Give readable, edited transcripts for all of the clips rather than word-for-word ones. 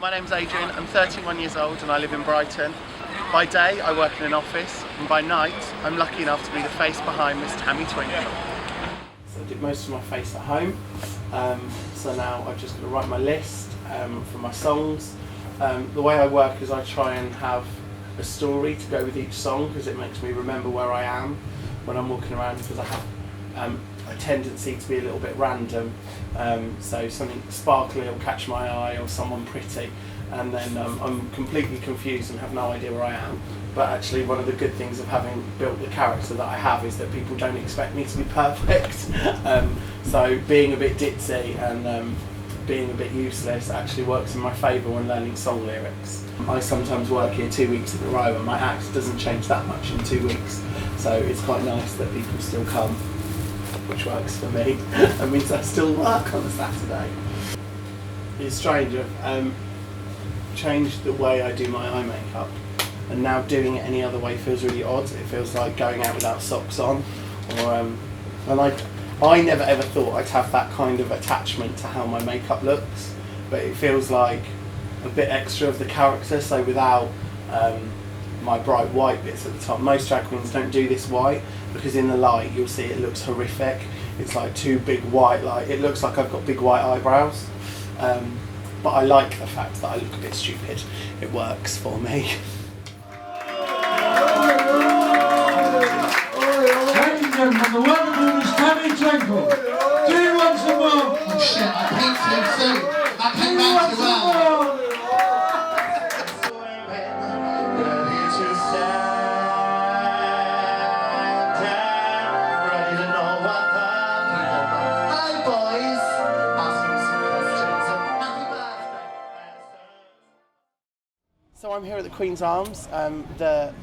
My name's Adrian, I'm 31 years old and I live in Brighton. By day I work in an office and by night I'm lucky enough to be the face behind Miss Tammy Twinkle. So I did most of my face at home, so now I've just got to write my list for my songs. The way I work is I try and have a story to go with each song because it makes me remember where I am when I'm walking around, because I have a tendency to be a little bit random, so something sparkly will catch my eye or someone pretty, and then I'm completely confused and have no idea where I am. But actually one of the good things of having built the character that I have is that people don't expect me to be perfect, so being a bit ditzy and being a bit useless actually works in my favour when learning song lyrics. I sometimes work here 2 weeks in a row and my act doesn't change that much in 2 weeks, so it's quite nice that people still come, which works for me. That means I still work on a Saturday. It's strange, I've changed the way I do my eye makeup, and now doing it any other way feels really odd. It feels like going out without socks on, or and I never ever thought I'd have that kind of attachment to how my makeup looks, but it feels like a bit extra of the character, so without my bright white bits at the top. Most drag queens don't do this white because in the light you'll see it looks horrific. It's like too big white, like it looks like I've got big white eyebrows. But I like the fact that I look a bit stupid. It works for me. Ladies and gentlemen, the wonderful Miss Tammy Twinkle. Do you want some more? Oh shit, I peaked too soon. I came back too well. So I'm here at the Queen's Arms. The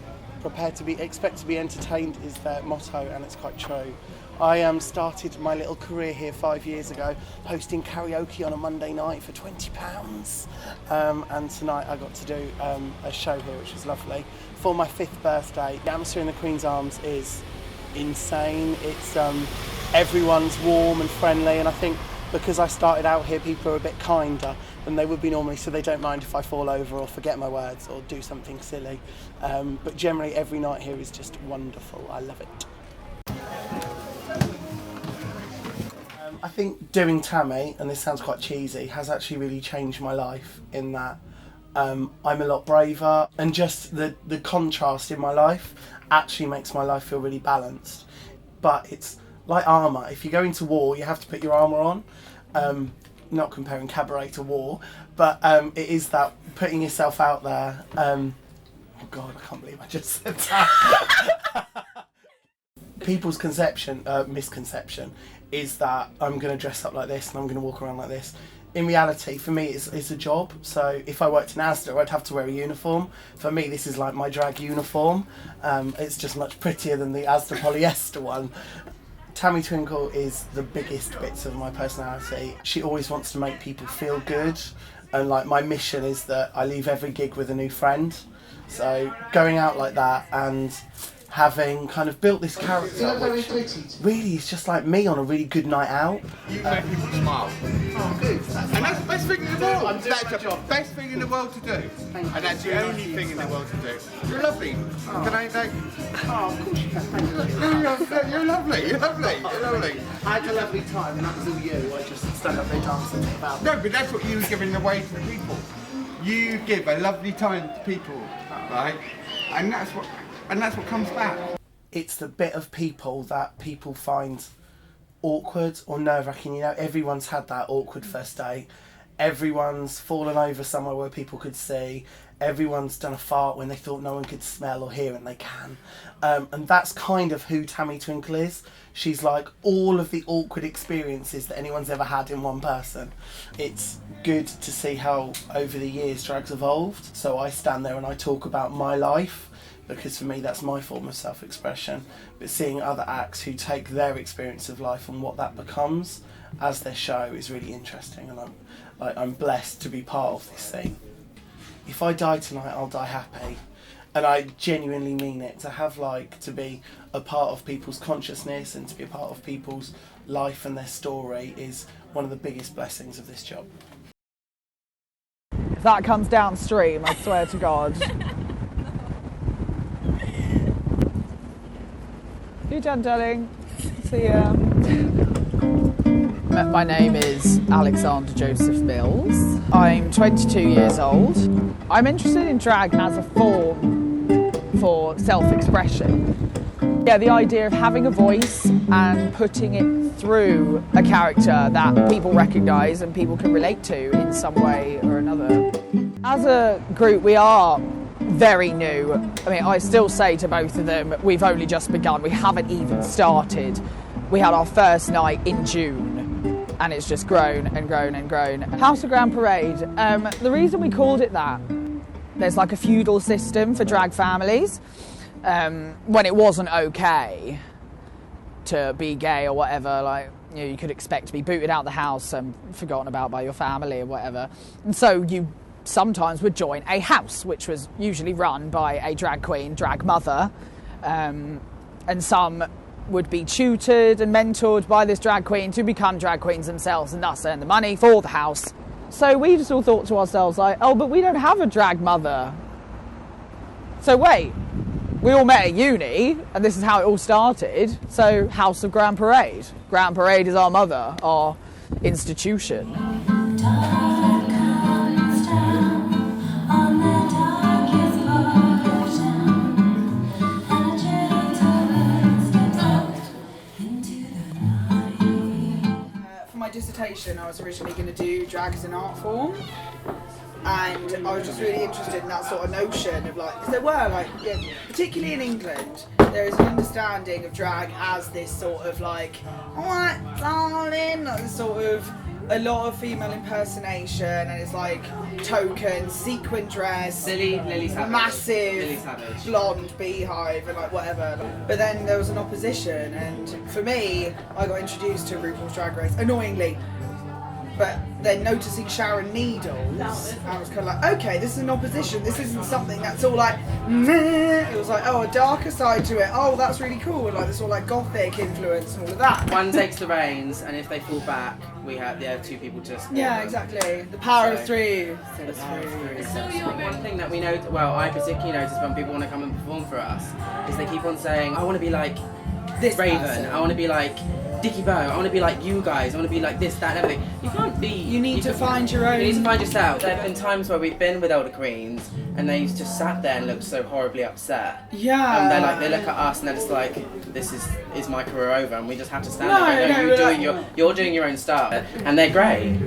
expect to be entertained is their motto, and it's quite true. I started my little career here 5 years ago, hosting karaoke on a Monday night for £20. And tonight I got to do a show here, which was lovely, for my 5th birthday. The atmosphere in the Queen's Arms is insane. It's everyone's warm and friendly, and I think because I started out here, people are a bit kinder than they would be normally, so they don't mind if I fall over or forget my words or do something silly. But generally every night here is just wonderful. I love it. I think doing Tammy, and this sounds quite cheesy, has actually really changed my life in that I'm a lot braver, and just the contrast in my life actually makes my life feel really balanced. But it's like armour. If you go into war, you have to put your armour on. Not comparing cabaret to war, but it is that putting yourself out there. Oh God, I can't believe I just said that. People's misconception is that I'm going to dress up like this and I'm going to walk around like this. In reality, for me, it's a job. So if I worked in Asda, I'd have to wear a uniform. For me, this is like my drag uniform. It's just much prettier than the Asda polyester one. Tammy Twinkle is the biggest bits of my personality. She always wants to make people feel good, and like my mission is that I leave every gig with a new friend. So going out like that and having kind of built this character, which really is just like me on a really good night out. You make people smile. Oh, good. And that's the best thing in the world. I'm doing That's my the job. best thing in the world to do. Thank you. And that's the only thing in the world to do. You're lovely. Can I like? Oh, of course you can. Thank you. You're lovely. You're lovely. You're lovely. I had a lovely time, and that was all you. I just stand up there dancing about. No, but that's what you're giving away to people. You give a lovely time to people, right? And that's what comes back. It's the bit of people that people find awkward or nerve-wracking. You know, everyone's had that awkward first date. Everyone's fallen over somewhere where people could see. Everyone's done a fart when they thought no one could smell or hear, and they can. And that's kind of who Tammy Twinkle is. She's like all of the awkward experiences that anyone's ever had in one person. It's good to see how over the years drag's evolved. So I stand there and I talk about my life, because for me that's my form of self-expression. But seeing other acts who take their experience of life and what that becomes as their show is really interesting, and I'm blessed to be part of this thing. If I die tonight, I'll die happy, and I genuinely mean it. To be a part of people's consciousness and to be a part of people's life and their story is one of the biggest blessings of this job. That comes downstream, I swear to God. You done, darling? See ya. My name is Alexander Joseph Mills. I'm 22 years old. I'm interested in drag as a form for self-expression. Yeah, the idea of having a voice and putting it through a character that people recognise and people can relate to in some way or another. As a group, we are very new. I mean, I still say to both of them, we've only just begun. We haven't even started. We had our first night in June, and it's just grown and grown and grown. House of Grand Parade. The reason we called it that, there's like a feudal system for drag families. When it wasn't okay to be gay or whatever, like, you know, you could expect to be booted out the house and forgotten about by your family or whatever. And so you sometimes would join a house, which was usually run by a drag queen, drag mother, and some would be tutored and mentored by this drag queen to become drag queens themselves and thus earn the money for the house. So we just all thought to ourselves, like, oh, but we don't have a drag mother. So wait, we all met at uni, and this is how it all started. So House of Grand Parade. Grand Parade is our mother, our institution. Dissertation, I was originally going to do drag as an art form, and I was just really interested in that sort of notion of, like, because there were, like, yeah, particularly in England, there is an understanding of drag as this sort of, like, alright, darling, like this sort of, a lot of female impersonation, and it's like token, sequin dress, Lily Savage. massive Lily Savage. blonde beehive and like whatever. But then there was an opposition, and for me, I got introduced to RuPaul's Drag Race, annoyingly. But then noticing Sharon Needles, I was kind of like, okay, this is an opposition. This isn't something that's all like, meh. It was like, oh, a darker side to it. Oh, that's really cool. And like this all like gothic influence and all of that. One takes the reins, and if they fall back, we have two people to support Yeah, them. exactly. The power of three. One thing that we know, well, I particularly notice when people want to come and perform for us, is they keep on saying, I want to be like This Raven, person. I want to be like Dickie Bow, I want to be like you guys, I want to be like this, that, and everything. You can't be. You need to find your own. You need to find yourself. There have been times where we've been with older queens, and they just sat there and looked so horribly upset. Yeah. And they're like, they look at us, and they're just like, this is my career over, and we just have to stand No, there. no, You're doing your own stuff, and they're great.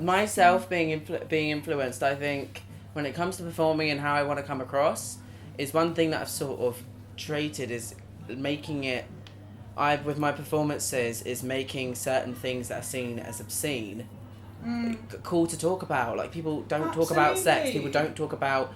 Myself being influenced, I think, when it comes to performing and how I want to come across, is one thing that I've sort of traded is making it, with my performances, is making certain things that are seen as obscene cool to talk about. Like, people don't talk about sex, people don't talk about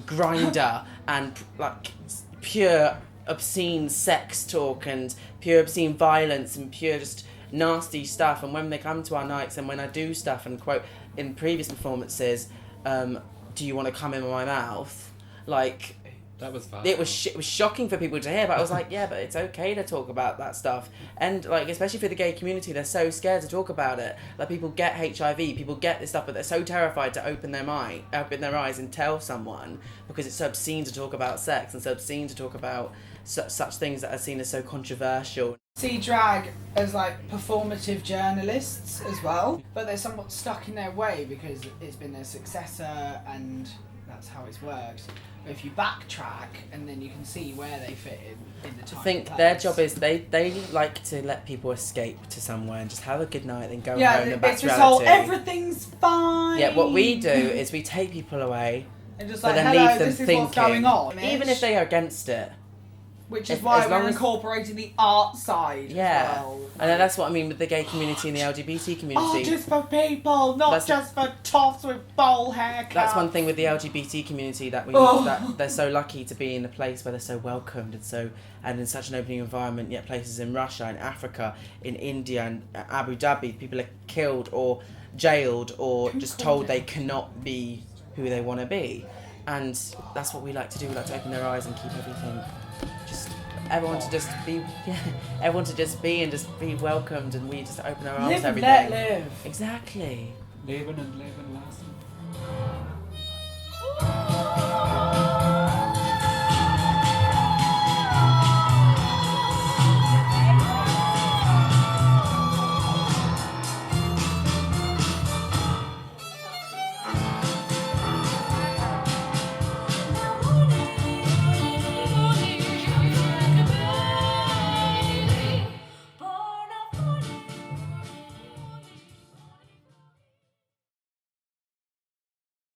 grinder and like pure obscene sex talk and pure obscene violence and pure just nasty stuff. And when they come to our nights and when I do stuff and quote in previous performances, do you want to come in my mouth? Like, that was fun. It was shocking for people to hear, but I was like, yeah, but it's okay to talk about that stuff. And like, especially for the gay community, they're so scared to talk about it. Like, people get HIV, people get this stuff, but they're so terrified to open their eyes and tell someone, because it's so obscene to talk about sex and so obscene to talk about such things that are seen as so controversial. See drag as like performative journalists as well, but they're somewhat stuck in their way because it's been their successor and that's how it's worked. But if you backtrack and then you can see where they fit in the time. I think their job is they like to let people escape to somewhere and just have a good night, then go home and back it's to this reality. whole everything's fine. Yeah, what we do is we take people away and just but like, then hello, leave them this is thinking. what's going on. Even if they are against it, Which is If- why as long we're as- incorporating the art side Yeah, as well. and then that's what I mean with the gay community and the LGBT community. Artists for people, not That's- just for toffs with bowl haircuts. That's one thing with the LGBT community that Oh. that they're so lucky to be in a place where they're so welcomed and in such an opening environment. Yet places in Russia, in Africa, in India, and Abu Dhabi, people are killed or jailed or just told they cannot be who they want to be, and that's what we like to do. We like to open their eyes and keep everything just. Everyone to just be, everyone to just be and just be welcomed, and we just open our arms Live to and everything. let live. Exactly. Leben and leben lassen.